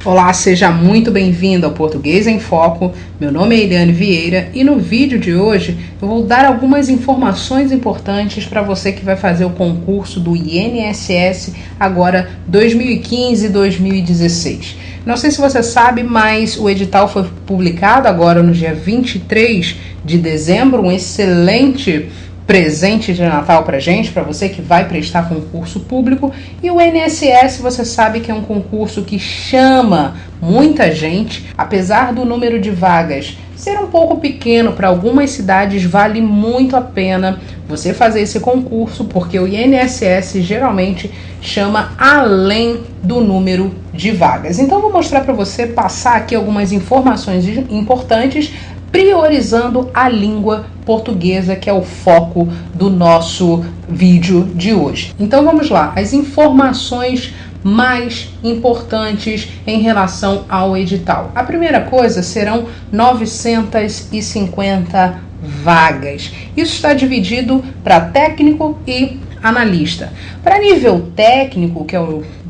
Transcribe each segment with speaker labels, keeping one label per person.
Speaker 1: Olá, seja muito bem-vindo ao Português em Foco. Meu nome é Eliane Vieira e no vídeo de hoje eu vou dar algumas informações importantes para você que vai fazer o concurso do INSS agora 2015-2016. Não sei se você sabe, mas o edital foi publicado agora no dia 23 de dezembro, um excelente presente de Natal para você que vai prestar concurso público. E o INSS, você sabe que é um concurso que chama muita gente, apesar do número de vagas ser um pouco pequeno para algumas cidades, vale muito a pena você fazer esse concurso, porque o INSS geralmente chama além do número de vagas. Então, vou mostrar para você, passar aqui algumas informações importantes, priorizando a língua portuguesa, que é o foco do nosso vídeo de hoje. Então vamos lá, as informações mais importantes em relação ao edital. A primeira coisa serão 950 vagas. Isso está dividido para técnico e analista. Para nível técnico, que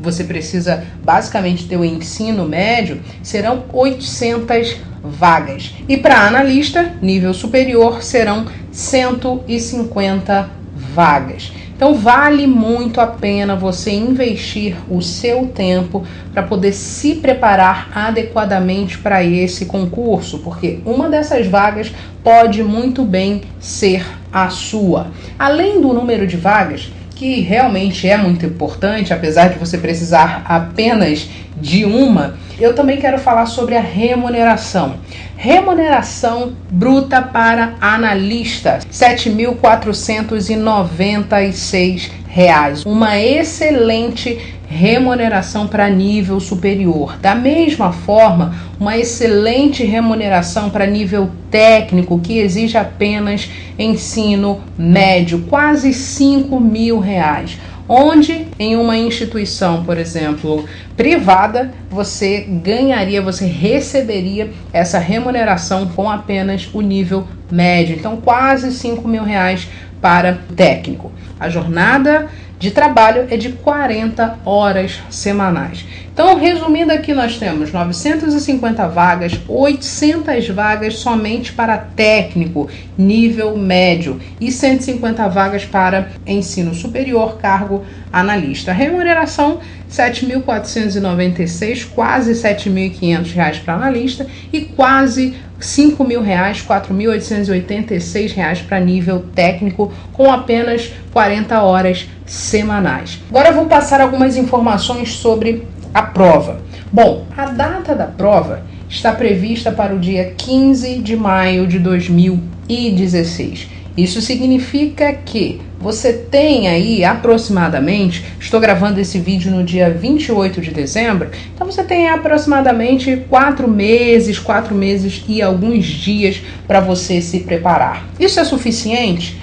Speaker 1: você precisa basicamente ter o ensino médio, serão 800 vagas. E para analista, nível superior, serão 150 vagas. Então vale muito a pena você investir o seu tempo para poder se preparar adequadamente para esse concurso, porque uma dessas vagas pode muito bem ser a sua. Além do número de vagas, que realmente é muito importante, apesar de você precisar apenas de uma, eu também quero falar sobre a remuneração. Remuneração bruta para analista, R$ 7.496. Uma excelente remuneração para nível superior. Da mesma forma, uma excelente remuneração para nível técnico, que exige apenas ensino médio, quase R$ 5.000. Onde em uma instituição, por exemplo, privada, você receberia essa remuneração com apenas o nível médio. Então, quase R$ 5.000 para o técnico. A jornada de trabalho é de 40 horas semanais. Então, resumindo aqui, nós temos 950 vagas, 800 vagas somente para técnico, nível médio, e 150 vagas para ensino superior, cargo analista. A remuneração, R$ 7.496, quase R$ 7.500 para analista e quase R$ 5.000, R$ 4.886 para nível técnico, com apenas 40 horas semanais. Agora eu vou passar algumas informações sobre a prova. Bom, a data da prova está prevista para o dia 15 de maio de 2016. Isso significa que você tem aí aproximadamente, estou gravando esse vídeo no dia 28 de dezembro, então você tem aproximadamente 4 meses e alguns dias para você se preparar. Isso é suficiente?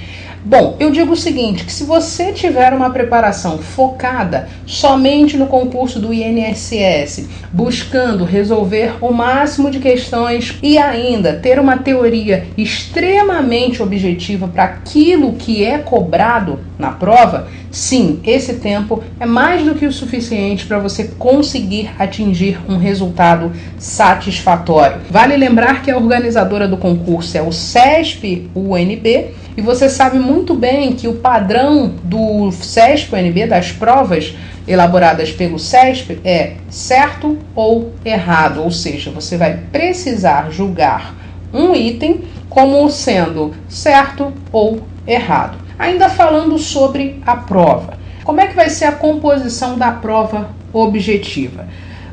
Speaker 1: Bom, eu digo o seguinte, que se você tiver uma preparação focada somente no concurso do INSS, buscando resolver o máximo de questões e ainda ter uma teoria extremamente objetiva para aquilo que é cobrado na prova, sim, esse tempo é mais do que o suficiente para você conseguir atingir um resultado satisfatório. Vale lembrar que a organizadora do concurso é o CESP-UNB, e você sabe muito bem que o padrão do CESP-UNB, das provas elaboradas pelo CESP, é certo ou errado, ou seja, você vai precisar julgar um item como sendo certo ou errado. Ainda falando sobre a prova, como é que vai ser a composição da prova objetiva?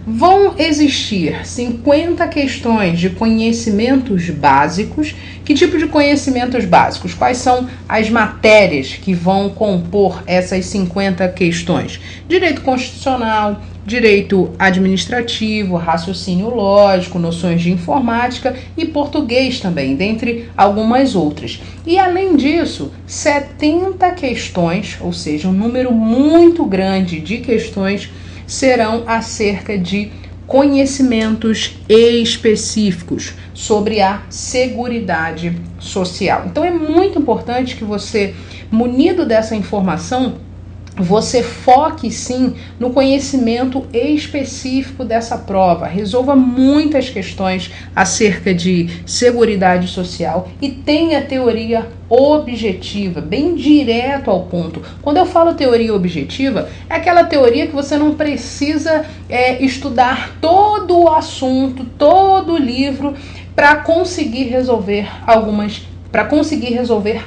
Speaker 1: Vão existir 50 questões de conhecimentos básicos. Que tipo de conhecimentos básicos? Quais são as matérias que vão compor essas 50 questões? Direito constitucional, direito administrativo, raciocínio lógico, noções de informática e português também, dentre algumas outras. E além disso, 70 questões, ou seja, um número muito grande de questões, serão acerca de conhecimentos específicos sobre a Seguridade Social. Então é muito importante que você, munido dessa informação, você foque sim no conhecimento específico dessa prova, resolva muitas questões acerca de seguridade social e tenha teoria objetiva, bem direto ao ponto. Quando eu falo teoria objetiva, é aquela teoria que você não precisa estudar todo o assunto, todo o livro para conseguir resolver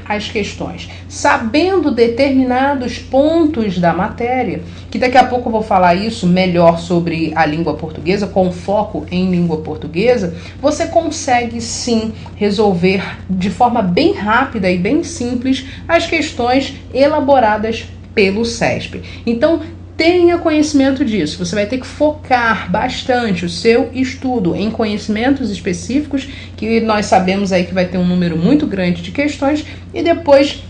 Speaker 1: as questões, sabendo determinados pontos da matéria, que daqui a pouco eu vou falar isso melhor sobre a língua portuguesa, com foco em língua portuguesa, você consegue sim resolver de forma bem rápida e bem simples as questões elaboradas pelo CESP. Então, tenha conhecimento disso. Você vai ter que focar bastante o seu estudo em conhecimentos específicos, que nós sabemos aí que vai ter um número muito grande de questões, e depois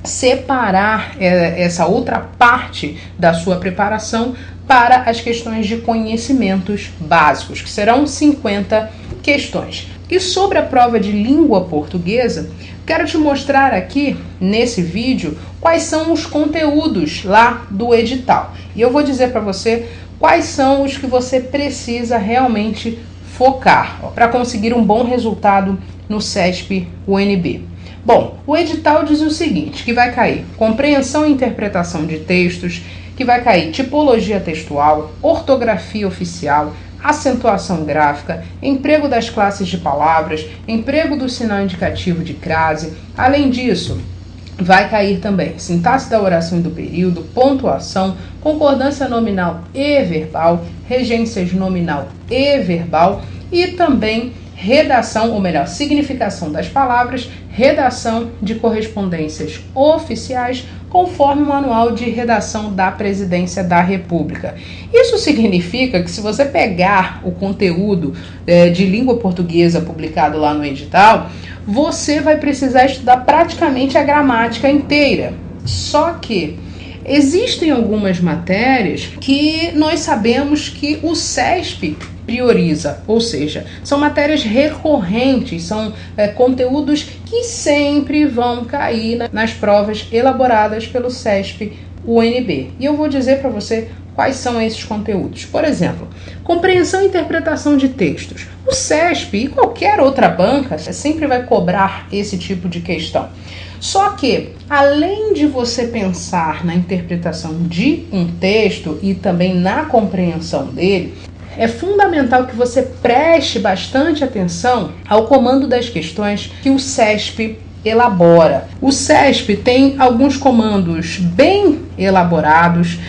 Speaker 1: separar essa outra parte da sua preparação para as questões de conhecimentos básicos, que serão 50 questões. E sobre a prova de língua portuguesa, quero te mostrar aqui nesse vídeo quais são os conteúdos lá do edital. E eu vou dizer para você quais são os que você precisa realmente focar para conseguir um bom resultado no CESP-UNB. Bom, o edital diz o seguinte, que vai cair compreensão e interpretação de textos, que vai cair tipologia textual, ortografia oficial, acentuação gráfica, emprego das classes de palavras, emprego do sinal indicativo de crase. Além disso, vai cair também sintaxe da oração e do período, pontuação, concordância nominal e verbal, regências nominal e verbal e também redação, ou melhor, significação das palavras, redação de correspondências oficiais, conforme o Manual de Redação da Presidência da República. Isso significa que se você pegar o conteúdo de língua portuguesa publicado lá no edital, você vai precisar estudar praticamente a gramática inteira. Só que existem algumas matérias que nós sabemos que o CESP prioriza, ou seja, são matérias recorrentes, são conteúdos que sempre vão cair nas provas elaboradas pelo CESP-UNB. E eu vou dizer para você quais são esses conteúdos. Por exemplo, compreensão e interpretação de textos. O CESP e qualquer outra banca sempre vai cobrar esse tipo de questão. Só que, além de você pensar na interpretação de um texto e também na compreensão dele, é fundamental que você preste bastante atenção ao comando das questões que o CESP elabora. O CESP tem alguns comandos bem elaborados,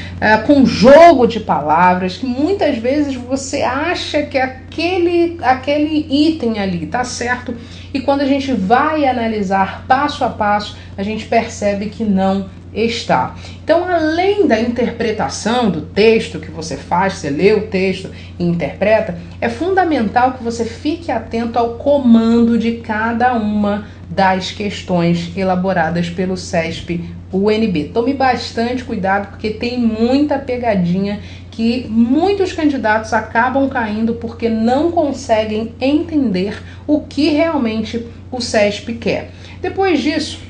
Speaker 1: com jogo de palavras, que muitas vezes você acha que aquele item ali está certo, e quando a gente vai analisar passo a passo, a gente percebe que não está. Então, além da interpretação do texto que você faz, você lê o texto e interpreta, é fundamental que você fique atento ao comando de cada uma das questões elaboradas pelo CESP-UNB. Tome bastante cuidado, porque tem muita pegadinha que muitos candidatos acabam caindo porque não conseguem entender o que realmente o CESP quer. Depois disso,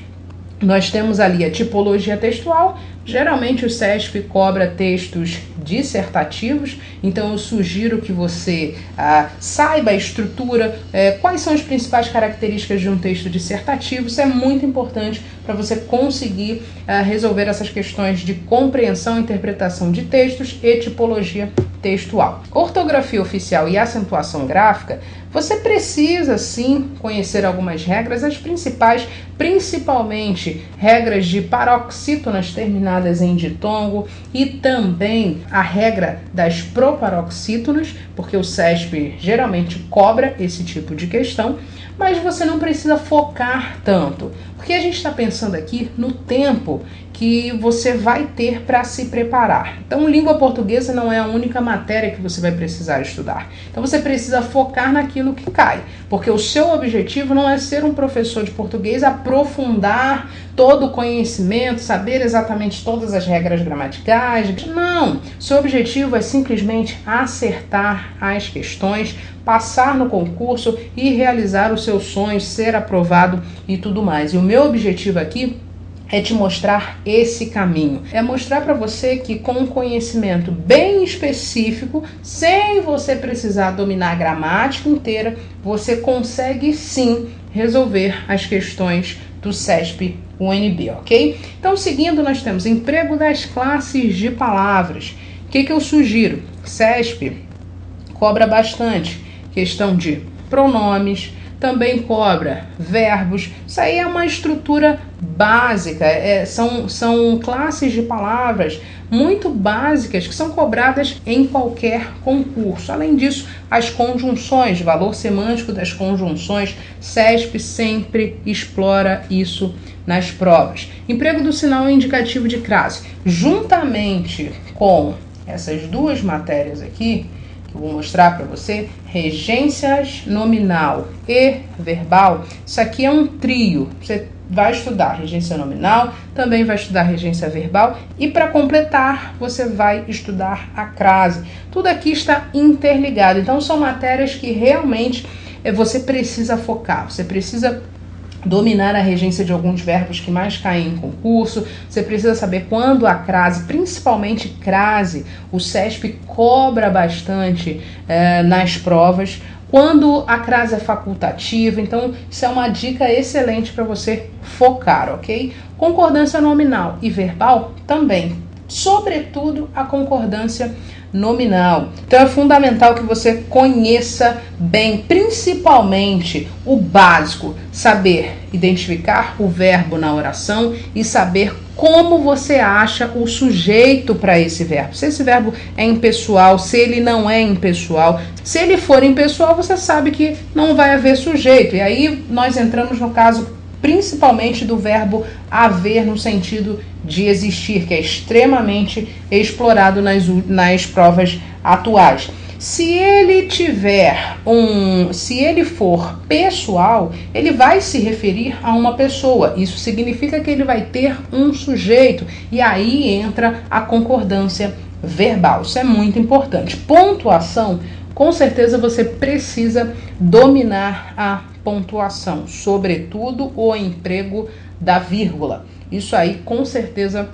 Speaker 1: nós temos ali a tipologia textual. Geralmente o CESP cobra textos dissertativos, então eu sugiro que você saiba a estrutura, quais são as principais características de um texto dissertativo. Isso é muito importante para você conseguir resolver essas questões de compreensão e interpretação de textos e tipologia textual. Ortografia oficial e acentuação gráfica, você precisa sim conhecer algumas regras, as principais, principalmente regras de paroxítonas terminadas em ditongo e também a regra das proparoxítonas, porque o CESP geralmente cobra esse tipo de questão, mas você não precisa focar tanto, porque a gente está pensando aqui no tempo que você vai ter para se preparar. Então, língua portuguesa não é a única matéria que você vai precisar estudar. Então, você precisa focar naquilo que cai, porque o seu objetivo não é ser um professor de português, aprofundar todo o conhecimento, saber exatamente todas as regras gramaticais. Não! Seu objetivo é simplesmente acertar as questões, passar no concurso e realizar os seus sonhos, ser aprovado e tudo mais. E o meu objetivo aqui é te mostrar esse caminho. É mostrar para você que com um conhecimento bem específico, sem você precisar dominar a gramática inteira, você consegue sim resolver as questões do CESP-UNB, ok? Então, seguindo, nós temos emprego das classes de palavras. O que eu sugiro? CESP cobra bastante questão de pronomes, também cobra verbos. Isso aí é uma estrutura básica, são classes de palavras muito básicas que são cobradas em qualquer concurso. Além disso, as conjunções, valor semântico das conjunções, CESP sempre explora isso nas provas. Emprego do sinal indicativo de crase, juntamente com essas duas matérias aqui, que eu vou mostrar para você, regências nominal e verbal, isso aqui é um trio. Você vai estudar regência nominal, também vai estudar regência verbal e, para completar, você vai estudar a crase. Tudo aqui está interligado, então são matérias que realmente você precisa focar, você precisa dominar a regência de alguns verbos que mais caem em concurso, você precisa saber quando a crase, principalmente crase, o CESP cobra bastante nas provas, quando a crase é facultativa. Então isso é uma dica excelente para você focar, ok? Concordância nominal e verbal também, sobretudo a concordância nominal. Então é fundamental que você conheça bem, principalmente o básico, saber identificar o verbo na oração e saber como você acha o sujeito para esse verbo. Se esse verbo é impessoal, se ele não é impessoal. Se ele for impessoal, você sabe que não vai haver sujeito. E aí nós entramos no caso principalmente do verbo haver, no sentido de existir, que é extremamente explorado nas provas atuais. Se ele for pessoal, ele vai se referir a uma pessoa. Isso significa que ele vai ter um sujeito. E aí entra a concordância verbal. Isso é muito importante. Pontuação, com certeza você precisa dominar a pontuação, sobretudo o emprego da vírgula. Isso aí, com certeza,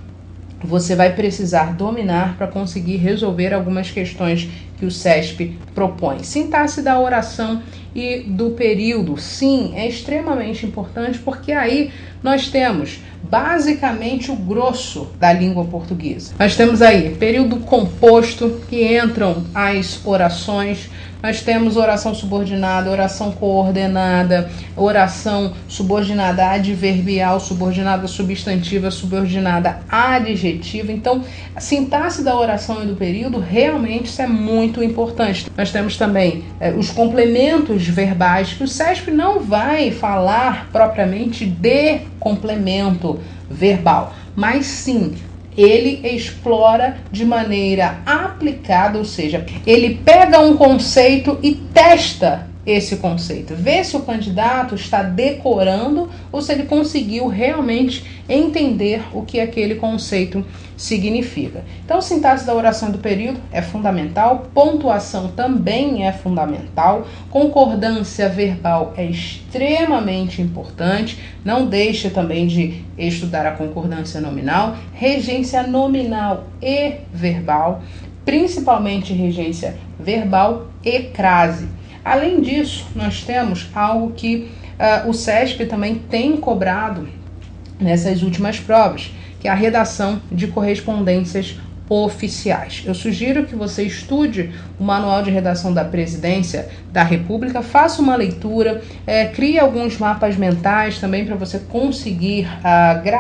Speaker 1: você vai precisar dominar para conseguir resolver algumas questões que o CESP propõe. Sintaxe da oração e do período, sim, é extremamente importante, porque aí nós temos basicamente o grosso da língua portuguesa. Nós temos aí período composto, que entram as orações. Nós temos oração subordinada, oração coordenada, oração subordinada adverbial, subordinada substantiva, subordinada adjetiva. Então, a sintaxe da oração e do período, realmente isso é muito importante. Nós temos também os complementos verbais, que o CESP não vai falar propriamente de complemento verbal, mas sim, ele explora de maneira aplicada, ou seja, ele pega um conceito e testa esse conceito, vê se o candidato está decorando ou se ele conseguiu realmente entender o que aquele conceito significa. Então, sintaxe da oração do período é fundamental, pontuação também é fundamental, concordância verbal é extremamente importante, não deixe também de estudar a concordância nominal, regência nominal e verbal, principalmente regência verbal e crase. Além disso, nós temos algo que o CESP também tem cobrado nessas últimas provas, que é a redação de correspondências oficiais. Eu sugiro que você estude o Manual de Redação da Presidência da República, faça uma leitura, crie alguns mapas mentais também para você conseguir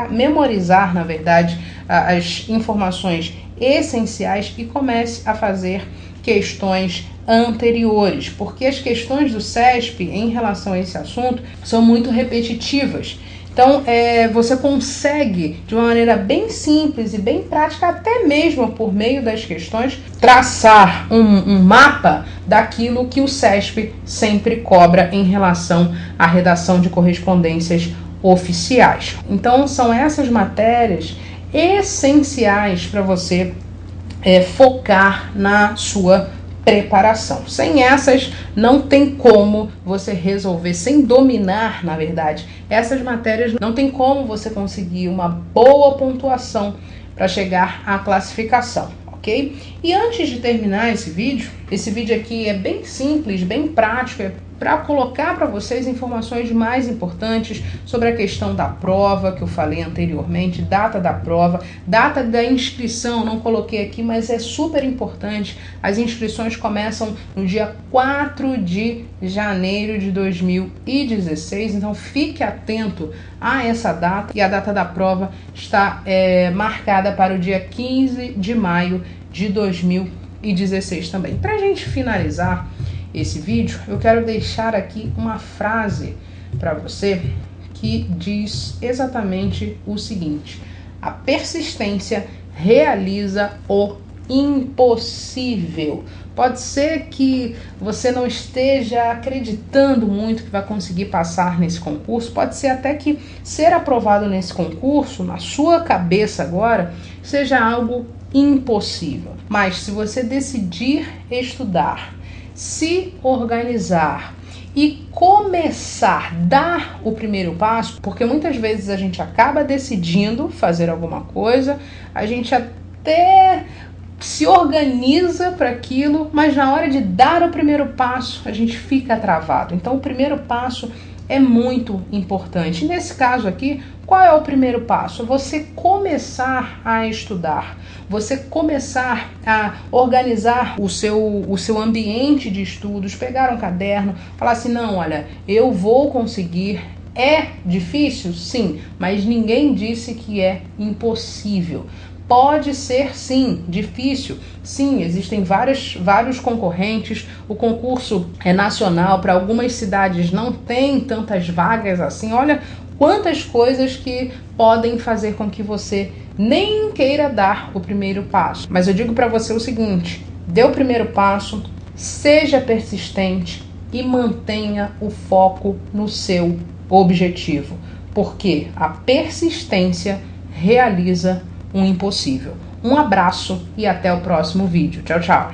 Speaker 1: memorizar, na verdade, as informações essenciais e comece a fazer questões anteriores, porque as questões do CESP em relação a esse assunto são muito repetitivas. Então, você consegue, de uma maneira bem simples e bem prática, até mesmo por meio das questões, traçar um mapa daquilo que o CESP sempre cobra em relação à redação de correspondências oficiais. Então, são essas matérias essenciais para você focar na sua preparação. Sem essas, não tem como você resolver, sem dominar, na verdade, essas matérias, não tem como você conseguir uma boa pontuação para chegar à classificação, ok? E antes de terminar esse vídeo aqui é bem simples, bem prático, é para colocar para vocês informações mais importantes sobre a questão da prova, que eu falei anteriormente, data da prova, data da inscrição, não coloquei aqui, mas é super importante. As inscrições começam no dia 4 de janeiro de 2016, então fique atento a essa data, e a data da prova está marcada para o dia 15 de maio de 2016 também. Para a gente finalizar esse vídeo, eu quero deixar aqui uma frase para você que diz exatamente o seguinte: a persistência realiza o impossível. Pode ser que você não esteja acreditando muito que vai conseguir passar nesse concurso, pode ser até que ser aprovado nesse concurso, na sua cabeça agora, seja algo impossível. Mas se você decidir estudar, se organizar e começar, dar o primeiro passo, porque muitas vezes a gente acaba decidindo fazer alguma coisa, a gente até se organiza para aquilo, mas na hora de dar o primeiro passo, a gente fica travado. Então o primeiro passo é muito importante. Nesse caso aqui, qual é o primeiro passo? Você começar a estudar, você começar a organizar o seu ambiente de estudos, pegar um caderno, falar assim, não, olha, eu vou conseguir. É difícil? Sim, mas ninguém disse que é impossível. Pode ser sim, difícil. Sim, existem vários concorrentes. O concurso é nacional, para algumas cidades não tem tantas vagas assim. Olha quantas coisas que podem fazer com que você nem queira dar o primeiro passo. Mas eu digo para você o seguinte: dê o primeiro passo, seja persistente e mantenha o foco no seu objetivo, porque a persistência realiza um impossível. Um abraço e até o próximo vídeo. Tchau, tchau!